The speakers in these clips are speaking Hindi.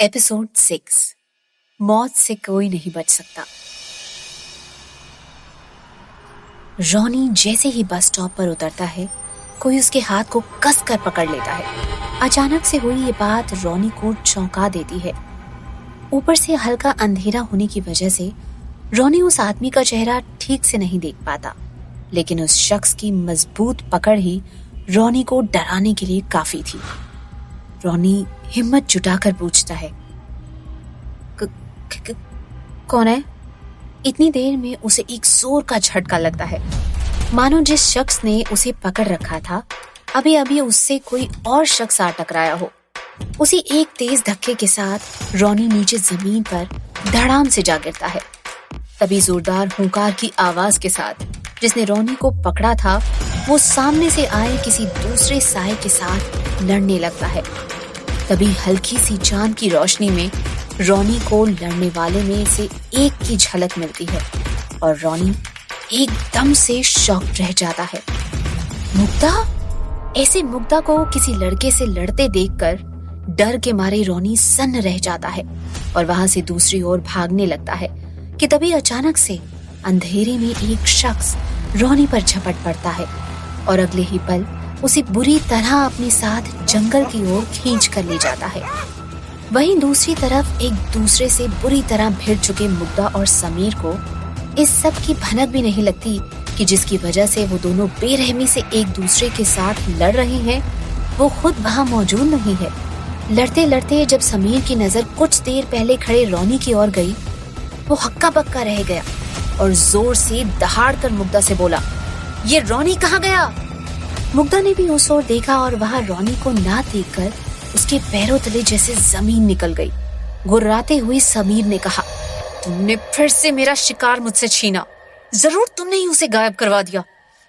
एपिसोड 6। मौत से कोई नहीं बच सकता। रॉनी जैसे ही बस स्टॉप पर उतरता है, कोई उसके हाथ को कस कर पकड़ लेता है। अचानक से हुई ये बात रॉनी को चौंका देती है। ऊपर से हल्का अंधेरा होने की वजह से रॉनी उस आदमी का चेहरा ठीक से नहीं देख पाता, लेकिन उस शख्स की मजबूत पकड़ ही रॉनी को डराने के लिए काफी थी। रॉनी हिम्मत जुटाकर पूछता है, कौन है? इतनी देर में उसे एक जोर का झटका लगता है, मानो जिस शख्स ने उसे पकड़ रखा था अभी अभी उससे कोई और शख्स आ टकराया हो। उसी एक तेज धक्के के साथ रॉनी नीचे जमीन पर धड़ाम से जा गिरता है। तभी जोरदार हुंकार की आवाज के साथ जिसने रॉनी को पकड़ा था, वो सामने से आए किसी दूसरे साए के साथ लड़ने लगता है। तभी हल्की सी चांद की रोशनी में रॉनी को लड़ने वाले में से एक की झलक मिलती है और रॉनी एकदम से शॉक्ड रह जाता है। मुग्धा? ऐसे मुग्धा को किसी लड़के से लड़ते देखकर डर के मारे रॉनी सन्न रह जाता है और वहां से दूसरी ओर भागने लगता है कि तभी अचानक से अंधेरे में एक शख्स रॉनी पर झपट पड़ता है और अगले ही पल उसे बुरी तरह अपने साथ जंगल की ओर खींच कर ले जाता है। वहीं दूसरी तरफ एक दूसरे से बुरी तरह भिड़ चुके मुग्धा और समीर को इस सब की भनक भी नहीं लगती कि जिसकी वजह से वो दोनों बेरहमी से एक दूसरे के साथ लड़ रहे हैं, वो खुद वहां मौजूद नहीं है। लड़ते लड़ते जब समीर की नजर कुछ देर पहले खड़े रॉनी की ओर गई, वो हक्का बक्का रह गया और जोर से दहाड़ कर मुग्धा से बोला, ये रॉनी कहाँ गया? मुग्धा ने भी उस ओर देखा और वहां रॉनी को ना देखकर उसके पैरों तले जैसे जमीन निकल गई। गुर्राते हुए समीर ने कहा, तुमने फिर से मेरा शिकार मुझसे छीना। जरूर तुमने ही उसे गायब करवा दिया,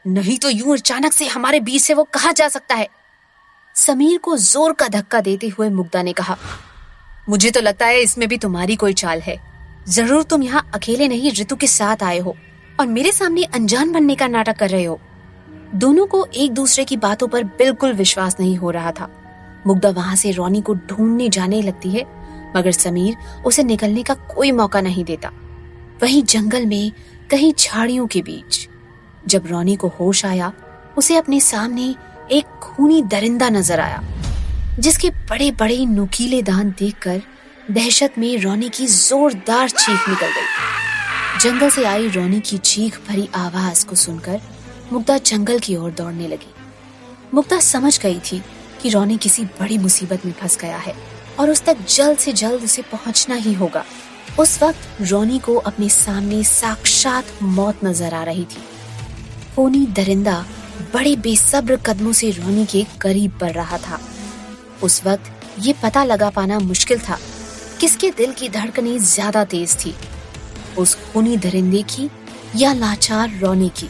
नहीं तो यूं अचानक से हमारे बीच से वो कहाँ जा सकता है? समीर को जोर का धक्का देते हुए मुग्धा ने कहा, मुझे तो लगता है इसमें भी तुम्हारी कोई चाल है। जरूर तुम यहाँ अकेले नहीं ऋतु के साथ आए हो और मेरे सामने अनजान बनने का नाटक कर रहे हो। दोनों को एक दूसरे की बातों पर बिल्कुल विश्वास नहीं हो रहा था। मुग्धा वहां से रॉनी को ढूंढने जाने लगती है, मगर समीर उसे निकलने का कोई मौका नहीं देता। वहीं जंगल में कहीं झाड़ियों के बीच जब रॉनी को होश आया, उसे अपने सामने एक खूनी दरिंदा नजर आया, जिसके बड़े बड़े नुकीले दांत देखकर दहशत में रॉनी की जोरदार चीख निकल गई। जंगल से आई रॉनी की चीख भरी आवाज को सुनकर मुग्धा जंगल की ओर दौड़ने लगी। मुग्धा समझ गई थी कि रॉनी किसी बड़ी मुसीबत में फंस गया है और उस तक जल्द से जल्द उसे पहुंचना ही होगा। उस वक्त रॉनी को अपने सामने साक्षात मौत नजर आ रही थी। खूनी दरिंदा बड़े बेसब्र कदमों से रॉनी के करीब बढ़ रहा था। उस वक्त ये पता लगा पाना मुश्किल था किसके दिल की धड़कनें ज्यादा तेज थी, उस खूनी दरिंदे की या लाचार रॉनी की,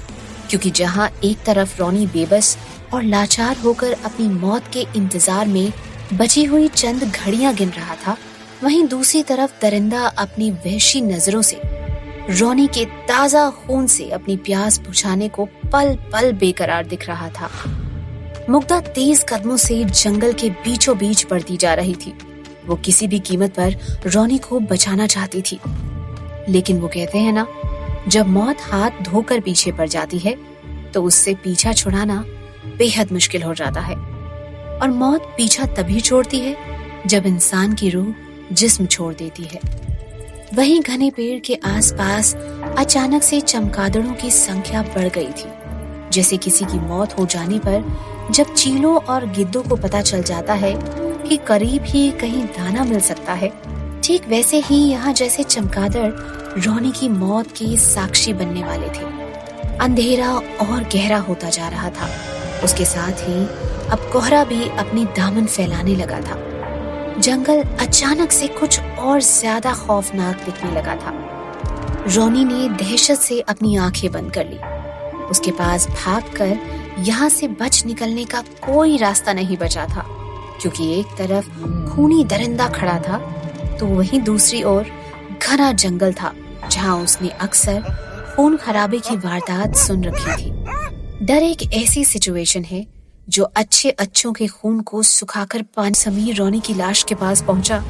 क्योंकि जहां एक तरफ रॉनी बेबस और लाचार होकर अपनी मौत के इंतजार में बची हुई चंद घड़ियां गिन रहा था, वहीं दूसरी तरफ दरिंदा अपनी वहशी नजरों से रॉनी के ताजा खून से अपनी प्यास बुझाने को पल पल बेकरार दिख रहा था। मुग्धा तेज कदमों से जंगल के बीचों बीच बढ़ती जा रही थी। वो किसी भी कीमत पर रॉनी को बचाना चाहती थी, लेकिन वो कहते हैं ना, जब मौत हाथ धोकर पीछे पड़ जाती है तो उससे पीछा छुड़ाना बेहद मुश्किल हो जाता है। और मौत पीछा तभी छोड़ती है जब इंसान की रूह जिस्म छोड़ देती है। वहीं घने पेड़ के आसपास अचानक से चमगादड़ों की संख्या बढ़ गई थी। जैसे किसी की मौत हो जाने पर जब चीलों और गिद्धों को पता चल जाता है कि करीब ही कहीं दाना मिल सकता है, ठीक वैसे ही यहाँ जैसे चमगादड़ रॉनी की मौत के साक्षी बनने वाले थे। अंधेरा और गहरा होता जा रहा था। उसके साथ ही अब कोहरा भी अपनी दामन फैलाने लगा था। जंगल अचानक से कुछ और ज्यादा खौफनाक दिखने लगा था। रॉनी ने दहशत से अपनी आंखें बंद कर ली। उसके पास भागकर यहाँ से बच निकलने का कोई रास्ता नहीं बचा था, क्योंकि एक तरफ खूनी दरिंदा खड़ा था तो वहीं दूसरी ओर घना जंगल था, जहाँ उसने अक्सर खून खराबे की वारदात सुन रखी थी। डर एक ऐसी सिचुएशन है जो अच्छे अच्छों के खून को सुखाकर पानी। समीर रॉनी की लाश के पास पहुंचा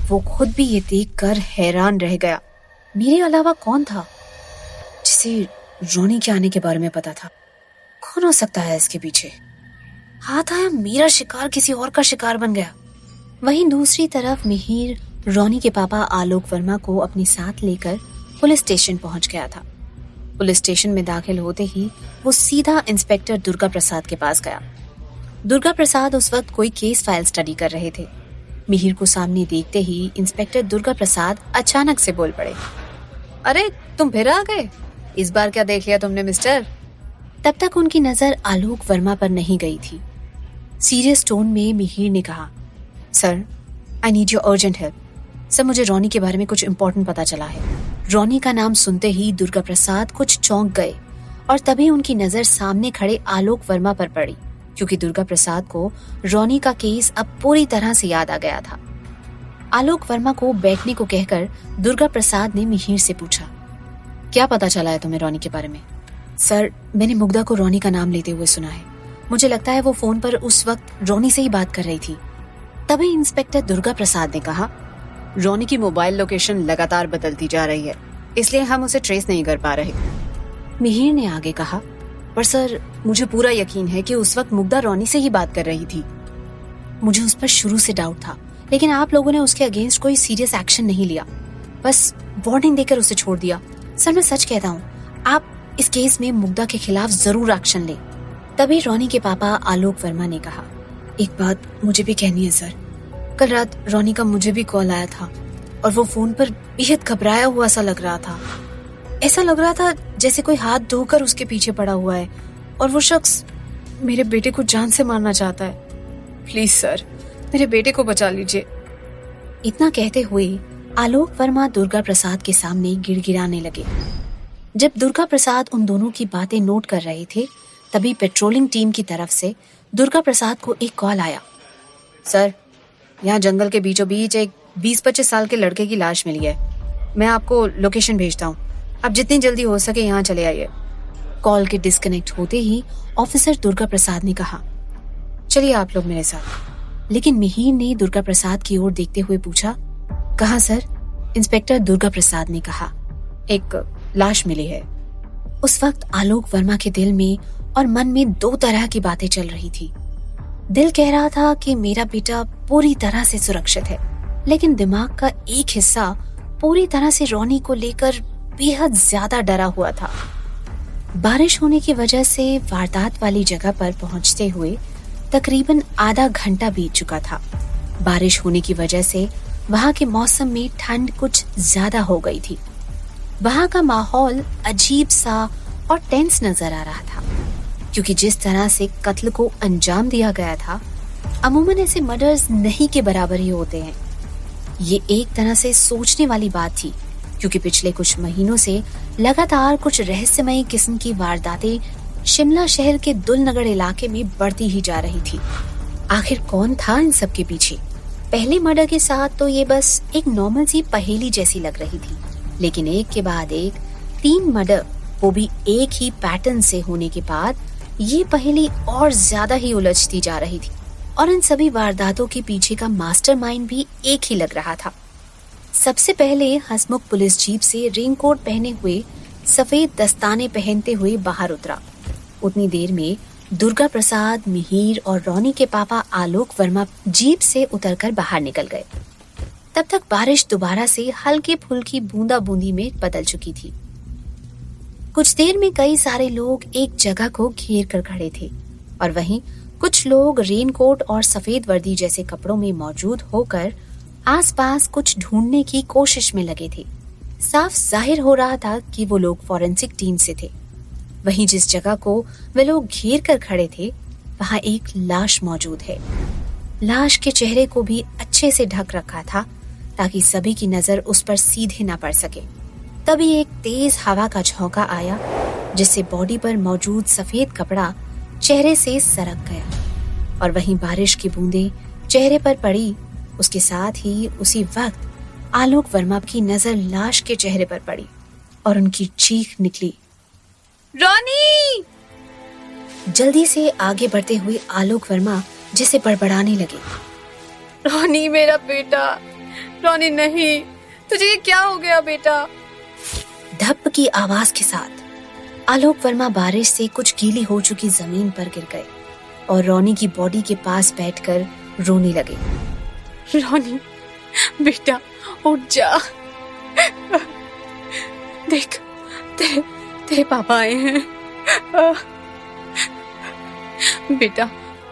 वो खुद भी ये देखकर हैरान रह गया। मेरे अलावा कौन था जिसे रोनी के आने के बारे में पता था? कौन हो सकता है इसके पीछे? हाथ आया मेरा शिकार किसी और का शिकार बन गया। वहीं दूसरी तरफ मिहिर रोनी के पापा आलोक वर्मा को अपने साथ लेकर पुलिस स्टेशन पहुंच गया था। पुलिस स्टेशन में दाखिल होते ही वो सीधा इंस्पेक्टर दुर्गा प्रसाद के पास गया। दुर्गा प्रसाद उस वक्त कोई केस फाइल स्टडी कर रहे थे। मिहिर को सामने देखते ही इंस्पेक्टर दुर्गा प्रसाद अचानक से बोल पड़े, अरे तुम फिर आ गए, इस बार क्या देख लिया तुमने मिस्टर? तब तक उनकी नजर आलोक वर्मा पर नहीं गई थी। सीरियस टोन में मिहिर ने कहा, sir I need your urgent help. Sir मुझे रोनी के बारे में कुछ इम्पोर्टेंट पता चला है। रोनी का नाम सुनते ही दुर्गा प्रसाद कुछ चौंक गए और तभी उनकी नजर सामने खड़े आलोक वर्मा पर पड़ी, क्योंकि दुर्गा प्रसाद को रोनी का केस अब पूरी तरह से याद आ गया था। आलोक वर्मा को बैठने को कहकर दुर्गा प्रसाद ने मिहिर से पूछा, क्या पता चला है तुम्हें रोनी के बारे में? सर मैंने मुग्धा को रोनी का नाम लेते हुए सुना है। मुझे लगता है वो फोन पर उस वक्त रोनी से ही बात कर रही थी। तभी इंस्पेक्टर दुर्गा प्रसाद ने कहा, रोनी की मोबाइल लोकेशन लगातार बदलती जा रही है, इसलिए हम उसे ट्रेस नहीं कर पा रहे। मिहिर ने आगे कहा, पर सर मुझे पूरा यकीन है कि उस वक्त मुग्धा रोनी से ही बात कर रही थी। मुझे उस पर शुरू से डाउट था, लेकिन आप लोगों ने उसके अगेंस्ट कोई सीरियस एक्शन नहीं लिया, बस वार्निंग देकर उसे छोड़ दिया। सर मैं सच कहता हूँ, आप इस केस में मुग्धा के खिलाफ जरूर एक्शन लें। तभी रोनी के पापा आलोक वर्मा ने कहा, एक बात मुझे भी कहनी है सर। कल रात रोनी का मुझे भी कॉल आया था और वो फोन पर बेहद घबराया हुआ सा लग रहा था। ऐसा लग रहा था जैसे कोई हाथ धोकर उसके पीछे पड़ा हुआ है और वो शख्स मेरे बेटे को जान से मारना चाहता है। प्लीज सर मेरे बेटे को बचा लीजिए। इतना कहते हुए आलोक वर्मा दुर्गा प्रसाद के सामने गिड़गिड़ाने लगे। जब दुर्गा प्रसाद उन दोनों की बातें नोट कर रहे थे, तभी पेट्रोलिंग टीम की तरफ से दुर्गा प्रसाद को एक कॉल आया। सर यहाँ जंगल के बीचों बीच एक 20-25 साल के लड़के की लाश मिली है। मैं आपको लोकेशन भेजता हूँ, आप जितनी जल्दी हो सके यहाँ चले आइए। कॉल के डिस्कनेक्ट होते ही ऑफिसर दुर्गा प्रसाद ने कहा, चलिए आप लोग मेरे साथ। लेकिन मिहिर ने दुर्गा प्रसाद की ओर देखते हुए पूछा, कहाँ सर? इंस्पेक्टर दुर्गा प्रसाद ने कहा, एक लाश मिली है। उस वक्त आलोक वर्मा के दिल में और मन में दो तरह की बातें चल रही थी। दिल कह रहा था कि मेरा बेटा पूरी तरह से सुरक्षित है, लेकिन दिमाग का एक हिस्सा पूरी तरह से रोनी को लेकर बेहद ज्यादा डरा हुआ था। बारिश होने की वजह से वारदात वाली जगह पर पहुंचते हुए तकरीबन आधा घंटा बीत चुका था। बारिश होने की वजह से वहां के मौसम में ठंड कुछ ज्यादा हो गई थी। वहां का माहौल अजीब सा और टेंस नजर आ रहा था, क्योंकि जिस तरह से कत्ल को अंजाम दिया गया था, अमूमन ऐसे मर्डर्स नहीं के बराबर ही होते हैं। ये एक तरह से सोचने वाली बात थी, क्योंकि पिछले कुछ महीनों से लगातार कुछ रहस्यमयी किस्म की वारदातें शिमला शहर के दुलनगर इलाके में बढ़ती ही जा रही थी। आखिर कौन था इन सब के पीछे? पहले मर्डर के साथ तो ये बस एक नॉर्मल सी पहेली जैसी लग रही थी, लेकिन एक के बाद एक 3 मर्डर, वो भी एक ही पैटर्न से होने के बाद ये पहेली और ज्यादा ही उलझती जा रही थी। और इन सभी वारदातों के पीछे का मास्टरमाइंड भी एक ही लग रहा था। सबसे पहले हंसमुख पुलिस जीप से रेनकोट पहने हुए, सफेद दस्ताने पहनते हुए बाहर उतरा। उतनी देर में दुर्गा प्रसाद, मिहिर और रोनी के पापा आलोक वर्मा जीप से उतरकर बाहर निकल गए। तब तक बारिश दोबारा से हल्की फुल्की बूंदा बूंदी में बदल चुकी थी। कुछ देर में कई सारे लोग एक जगह को घेर कर खड़े थे और वहीं कुछ लोग रेनकोट और सफेद वर्दी जैसे कपड़ों में मौजूद होकर आसपास कुछ ढूंढने की कोशिश में लगे थे। साफ जाहिर हो रहा था कि वो लोग फॉरेंसिक टीम से थे। वहीं जिस जगह को वे लोग घेर कर खड़े थे, वहां एक लाश मौजूद है। लाश के चेहरे को भी अच्छे से ढक रखा था ताकि सभी की नजर उस पर सीधे न पड़ सके। तभी एक तेज हवा का झोंका आया, जिससे बॉडी पर मौजूद सफेद कपड़ा चेहरे से सरक गया और वहीं बारिश की बूंदें चेहरे पर पड़ी। उसके साथ ही उसी वक्त आलोक वर्मा की नजर लाश के चेहरे पर पड़ी और उनकी चीख निकली, रोनी! जल्दी से आगे बढ़ते हुए आलोक वर्मा जिसे बड़बड़ाने लगे, रोनी मेरा बेटा, रोनी नहीं, तुझे ये क्या हो गया बेटा? धप की आवाज के साथ आलोक वर्मा बारिश से कुछ गीली हो चुकी जमीन पर गिर गए और रोनी की बॉडी के पास बैठकर रोने लगे। रोनी बेटा उठ जा, देख तेरे पापा आए हैं। बेटा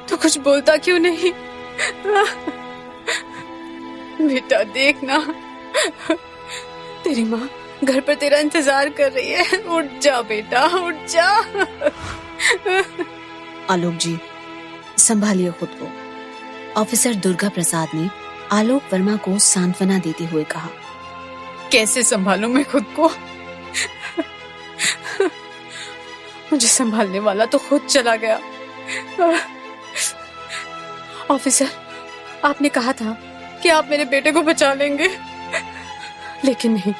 तू कुछ बोलता क्यों नहीं? बेटा देख ना, तेरी माँ घर पर तेरा इंतजार कर रही है। उठ जा बेटा, उठ जा। आलोक जी, संभालिए खुद को, ऑफिसर दुर्गा प्रसाद ने आलोक वर्मा को सांत्वना देते हुए कहा। कैसे संभालूं मैं खुद को? मुझे संभालने वाला तो खुद चला गया। ऑफिसर, आपने कहा था कि आप मेरे बेटे को बचा लेंगे, लेकिन नहीं,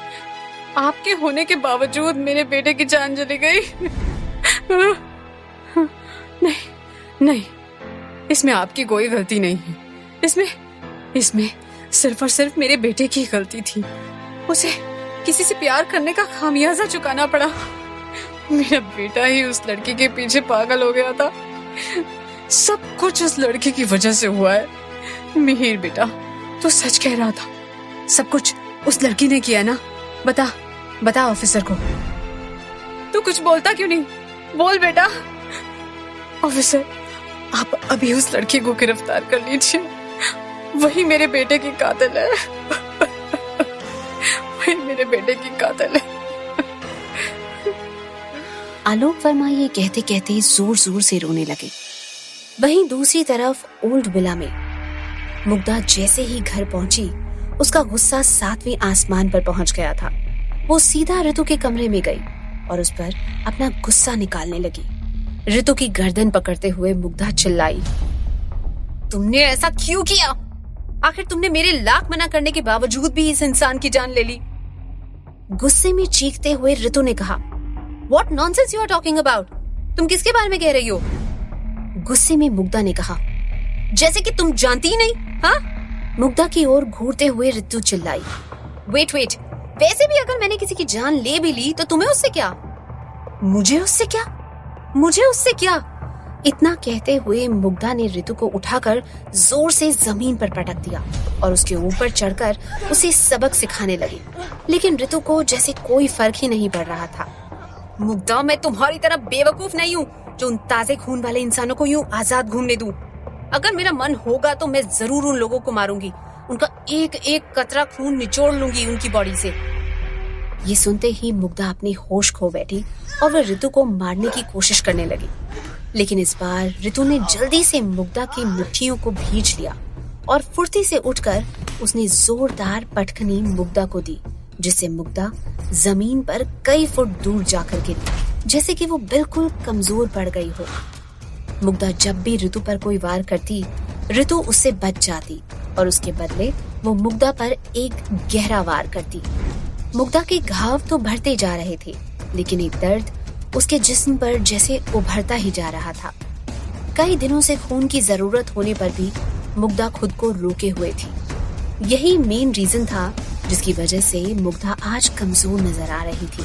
आपके होने के बावजूद मेरे बेटे की जान चली गई। नहीं, इसमें आपकी कोई गलती नहीं है। इसमें सिर्फ और सिर्फ मेरे बेटे की गलती थी। उसे किसी से प्यार करने का खामियाजा चुकाना पड़ा। मेरा बेटा ही उस लड़की के पीछे पागल हो गया था। सब कुछ उस लड़की की वजह से हुआ है। मिहिर बेटा, तू सच कह रहा था, सब कुछ उस लड़की ने किया ना? बता ऑफिसर को। तू कुछ बोलता क्यों नहीं? बोल बेटा। ऑफिसर, आप अभी उस लड़की को गिरफ्तार कर लीजिए, वही मेरे बेटे की कातिल है। वही मेरे बेटे की कातिल है। आलोक वर्मा ये कहते कहते जोर जोर से रोने लगे। वहीं दूसरी तरफ ओल्ड विला में मुग्धा जैसे ही घर पहुंची, उसका गुस्सा 7वें आसमान पर पहुंच गया था। वो सीधा ऋतु के कमरे में गई और उस पर अपना गुस्सा निकालने लगी। ऋतु की गर्दन पकड़ते हुए मुग्धा चिल्लाई, तुमने ऐसा क्यों किया? आखिर तुमने मेरे लाख मना करने के बावजूद भी इस इंसान की जान ले ली। गुस्से में चीखते हुए ऋतु ने कहा, What nonsense you are talking about? तुम किसके बारे में कह रही हो? गुस्से में मुग्धा ने कहा, जैसे कि तुम जानती ही नहीं। हाँ? मुग्धा की ओर घूरते हुए ऋतु चिल्लाई, वेट, वैसे भी अगर मैंने किसी की जान ले भी ली तो तुम्हें उससे क्या? मुझे उससे क्या? इतना कहते हुए मुग्धा ने ऋतु को उठाकर जोर से जमीन पर पटक दिया और उसके ऊपर चढ़कर उसे सबक सिखाने लगी। लेकिन ऋतु को जैसे कोई फर्क ही नहीं पड़ रहा था। मुग्धा, मैं तुम्हारी तरह बेवकूफ नहीं हूँ जो उन ताजे खून वाले इंसानों को यूं आजाद घूमने दूं। अगर मेरा मन होगा तो मैं जरूर उन लोगों को मारूंगी, उनका एक एक कतरा खून निचोड़ लूंगी उनकी बॉडी से। ये सुनते ही मुग्धा अपनी होश खो बैठी और वह ऋतु को मारने की कोशिश करने लगी। लेकिन इस बार ऋतु ने जल्दी से मुग्धा की मुट्ठियों को भींच लिया और फुर्ती से उठकर उसने जोरदार पटखनी मुग्धा को दी, जिससे मुग्धा जमीन पर कई फुट दूर जाकर गिरी, जैसे कि वो बिल्कुल कमजोर पड़ गई हो। मुग्धा जब भी ऋतु पर कोई वार करती, ऋतु उससे बच जाती और उसके बदले वो मुग्धा पर एक गहरा वार करती। मुग्धा के घाव तो बढ़ते जा रहे थे, लेकिन एक दर्द उसके जिस्म पर जैसे उभरता ही जा रहा था। कई दिनों से खून की जरूरत होने पर भी मुग्धा खुद को रोके हुए थी। यही मेन रीजन था जिसकी वजह से मुग्धा आज कमजोर नजर आ रही थी।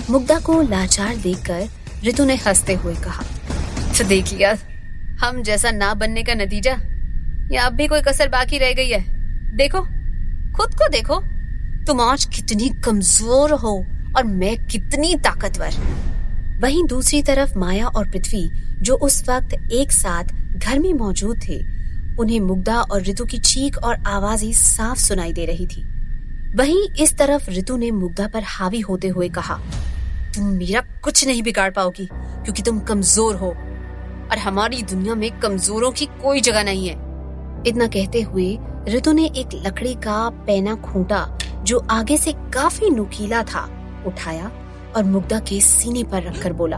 मुग्धा को लाचार देखकर ऋतु ने हंसते हुए कहा, तो देख लिया हम जैसा ना बनने का नतीजा, या अब भी कोई कसर बाकी रह गई है? देखो, खुद को देखो, तुम आज कितनी कमजोर हो और मैं कितनी ताकतवर। वहीं दूसरी तरफ माया और पृथ्वी, जो उस वक्त एक साथ घर में मौजूद थे, उन्हें मुग्धा और ऋतु की चीख और आवाजें साफ सुनाई दे रही थी। वहीं इस तरफ ऋतु ने मुग्धा पर हावी होते हुए कहा, तुम मेरा कुछ नहीं बिगाड़ पाओगी क्योंकि तुम कमजोर हो और हमारी दुनिया में कमजोरों की कोई जगह नहीं है। इतना कहते हुए ऋतु ने एक लकड़ी का पैना खूंटा जो आगे से काफी नुकीला था उठाया और मुग्धा के सीने पर रखकर बोला,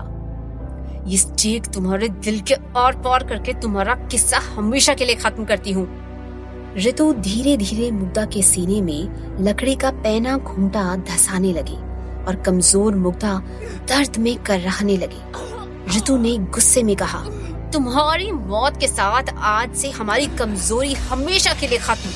ये चीख तुम्हारे दिल के आर पार करके तुम्हारा किस्सा हमेशा के लिए खत्म करती हूँ। ऋतु धीरे धीरे मुग्धा के सीने में लकड़ी का पैना खूंटा धसाने लगी और कमजोर मुग्धा दर्द में कराहने लगी। ऋतु ने गुस्से में कहा, तुम्हारी मौत के साथ आज से हमारी कमजोरी हमेशा के लिए खत्म।